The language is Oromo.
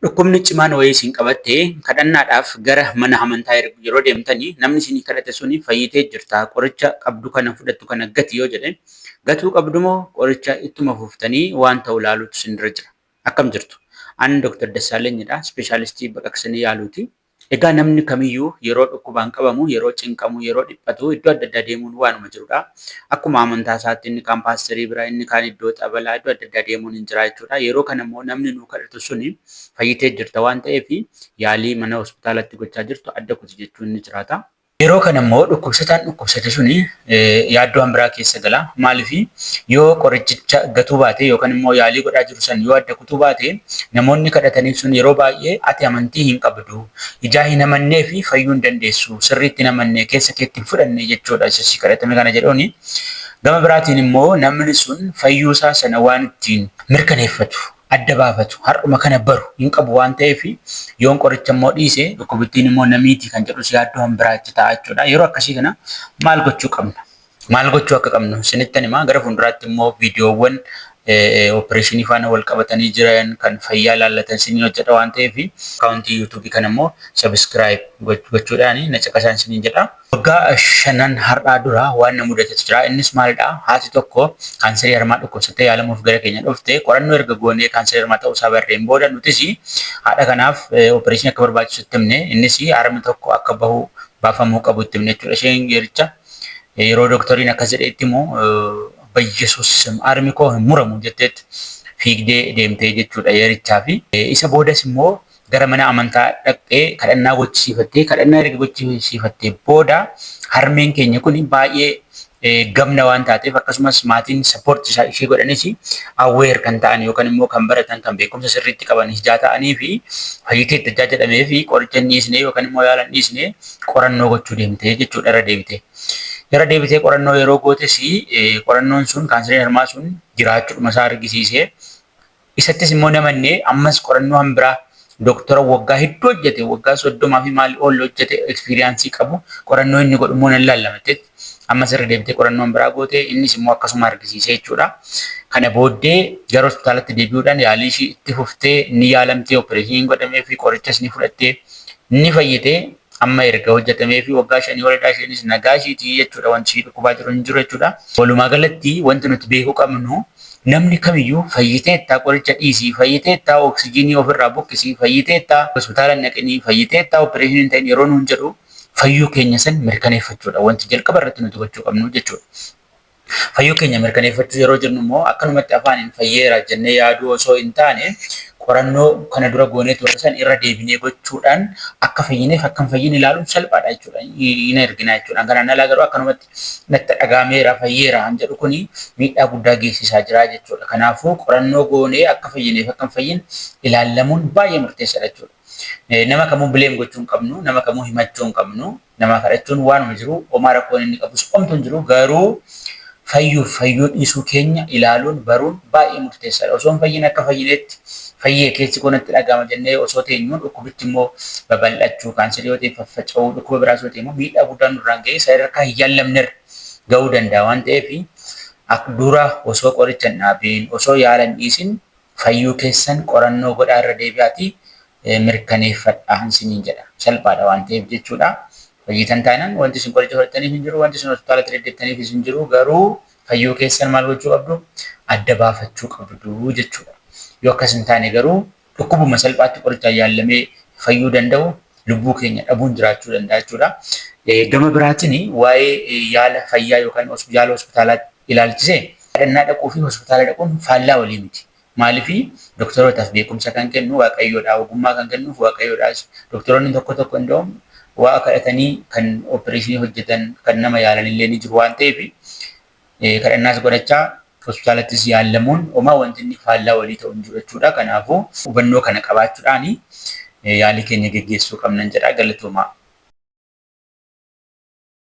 Dhukkubni cimaan wayii isin qabattee kadhannaadhaaf gara mana amantaa yeroo deemtanii namni isinii kadhate suni fayyitee jirta qoricha qabdu kana fudhattu kana gati yoo jedhe gatuu qabdu moo qoricha ittuma fuuftanii waan ta'u ilaaluutu isin dura jira. Akkam jirtu? Ani Dr. Dassaalenyiidha. Ispeeshaalistii baqaqsanii yaaluuti. Egaa namni kamiyyuu yeroo dhukkubaan qabamu, yeroo cinqamu, yeroo dhiphatu iddoo adda addaa deemuun waanuma jirudha. Akkuma amantaa isaatti inni kaan paasterii biraa, inni kaan iddoo xabalaa iddoo adda addaa deemuun hin jira jechuudha. Yeroo kana immoo namni nuu kadhatu suni fayyitee jirta waan ta'eef yaalii mana hospitaalatti gochaa jirtu adda kuti jechuun ni jiraata. Yeroo kana immoo dhukkubsataan dhukkubsate suni yaaddoo biraa keessa gala. Maaliif yoo qorichicha gatuu baate yookaan immoo yaalii godhaa jiru san yoo adda kutuu baate namoonni kadhataniif sun yeroo baay'ee ati amantii hin qabdu, ijaa hin amannee fi fayyuu hin dandeessu, sirriitti hin amannee keessa keetti hin fudhanne jechuudha. Isa kadhatame kana jedhuuni. Gama biraatiin immoo namni sun fayyuu isaa sana waan ittiin mirkaneeffatu adda baafatu har'uma kana baru hin qabu waan ta'eef yoon qoricha immoo dhiise dhukkubittiin immoo namiitii kan jedhu yaaddoon biraa itti ta'a jechuudha. Yeroo akkasii kana maal gochuu qabna? Maal gochuu akka qabnu isinittan himaa. Gara fuulduraatti immoo viidiyoowwan opereeshinii faana wal qabatanii jiran kan fayyaa laallatan isin hojjedha waan ta'eef akaawuntii yuutuubii kana immoo sabiskiraayib gochuudhaan na caqasaa isiniin jedha. Waggaa 5 har'aa dura waan na mudatetu jira. Innis maalidha? Haati tokko kaanserii harmaa dhukkubsattee yaalamuuf gara keenya dhufte qorannoo erga goonee kaanserii harmaa ta'uu isaa barreen booda nutis haadha kanaaf opereeshinii akka barbaachisu itti himne innis harmi tokko akka baafamuu qabu itti himne jechuudha. Isheen yericha yeroo dooktoriin akkas jedhee itti immoo በኢየሱስ ስም አርሚ ኮ ሙረሙ ጀቴት ፊግዴ ዴምቴ ጀቹዳ የሪቻፊ ኢሰ ቦደስ ሞ ገረመና አመንታ ደቄ ከደና ጎቺሲፈቴ ከደና ረግ ጎቺሲፈቴ ቦዳ harmeen keenya kun baay'ee gamna waan taateef akkasumas maatiin support ishee godhanis aware kan ta'an yookaan immoo kan baratan kan beekumsa sirriitti qaban hijaa ta'anii fi fayyitee itti jedhamee fi qoricha dhiisnee yookaan immoo yaalan dhiisnee qorannoo gochuu deemtee jechuudha irra deebitee. Yeroo deebitee qorannoo yeroo gootes qorannoon sun kaanserii harmaa sun jiraachuudhuma isaa argisiisee isattis immoo namannee ammas qorannoo hanbiraa doktora waggaa hedduu hojjete waggaa 30 fi maal ol hojjete eksperiyansii qabu qorannoo inni godhu immoo nan laallamate ammas irra deebitee qorannoo hanbiraa goote innis immoo akkasuma argisiisee jechuudha. Kana booddee gara hospitaalatti deebi'uudhaan yaalii ishii itti fuftee ni yaalamtee opereeshiniin godhamee fi qorichas ni fudhattee ni fayyitee amma erga hojjetamee fi waggaa 5 waliidhaa isheenis nagaa ishiitii jechuudha. Wanti ishii dhukkubaa jiru hin jiru jechuudha. Walumaa galatti wanti nuti beekuu qabnu namni kamiyyuu fayyiteettaa qoricha dhiisii, fayyiteettaa oksijiinii ofirraa buqqisii, fayyiteettaa hospitaala naqinii, fayyiteettaa opereeshiniin ta'in yeroo nuun jedhu fayyuu keenya san mirkaneeffachuudha. Wanti jalqaba irratti nuti gochuu qabnu jechuudha. Fayyuu keenya mirkaneeffachuu yeroo jennu immoo akkanumatti afaaniin fayyeera jennee yaaduu osoo hin taane qorannoo kana dura goonee ture san irra deebinee gochuudhaan akka fayyineef akka hin fayyine ilaaluun salphaadha jechuudha. Ina ergina jechuudha. Kanaan alaa garuu akkanumatti natti dhagaameera fayyeera kan jedhu kuni miidhaa guddaa geessisaa jira jechuudha. Kanaafuu qorannoo goonee akka fayyineef akka hin fayyine ilaallamuun baay'ee murteessaadha jechuudha. Nama kamuu bileem gochuu hin qabnu, nama kamuu himachuu hin qabnu, nama kadhachuun waanuma jiru homaa rakkoon inni qabus homtuu hin jiru garuu fayyuu dhiisuu keenya ilaaluun baruun baay'ee murteessaadha. Osoo hin fayyin akka fayyineetti fayyee keessi kunatti dhagama jennee osoo teenyuun dhukkubichi immoo babal'achuu kaanserii yoo ta'e faffaca'uu dhukkuba biraas yoo ta'e immoo miidhaa guddaan nurraan ga'ee sadarkaa hin yaallamnerra ga'uu danda'a waan ta'eef dura osoo qoricha hin dhaabiin osoo yaalan dhiisin fayyuu keessan qorannoo godhaa irra deebi'aatii mirkaneeffadhaa isiniin jedha. Salphaadha waan ta'eef jechuudha. Fayyitan taanaan wanti isin qoricha fudhattaniif hin jiru, wanti isin hospitaalatti deddeebi'aniif hin jiru garuu fayyuu keessan maal gochuu qabdu? Adda baafachuu qabdu jechuudha. Yoo akkas hin taane garuu dhukkubuma salphaatti qorichaan yaallamee fayyuu danda'u lubbuu keenya dhabuun jiraachuu danda'a jechuudha. Gama biraatiin waa'ee yaala fayyaa yookaan yaala hospitaalaa ilaalchisee kadhannaa dhaquu fi hospitaala dhaquun faallaa walii miti. Maaliif doktorotaaf beekumsa kan kennu waaqayyoodha, ogummaa kan kennuuf waaqayyoodha. Doktoroonni tokko hundoo waa kadhatanii kan opereeshinii hojjetan kan nama yaalan illee ni jiru waan ta'eef kadhannaas godhachaa hospitaalattis yaallamuun homaa wanti inni faallaa walii ta'u hin jiru jechuudha. Kanaafuu hubannoo kana qabaachuudhaan yaalii keenya geggeessuu qabnan jedha. Galatooma.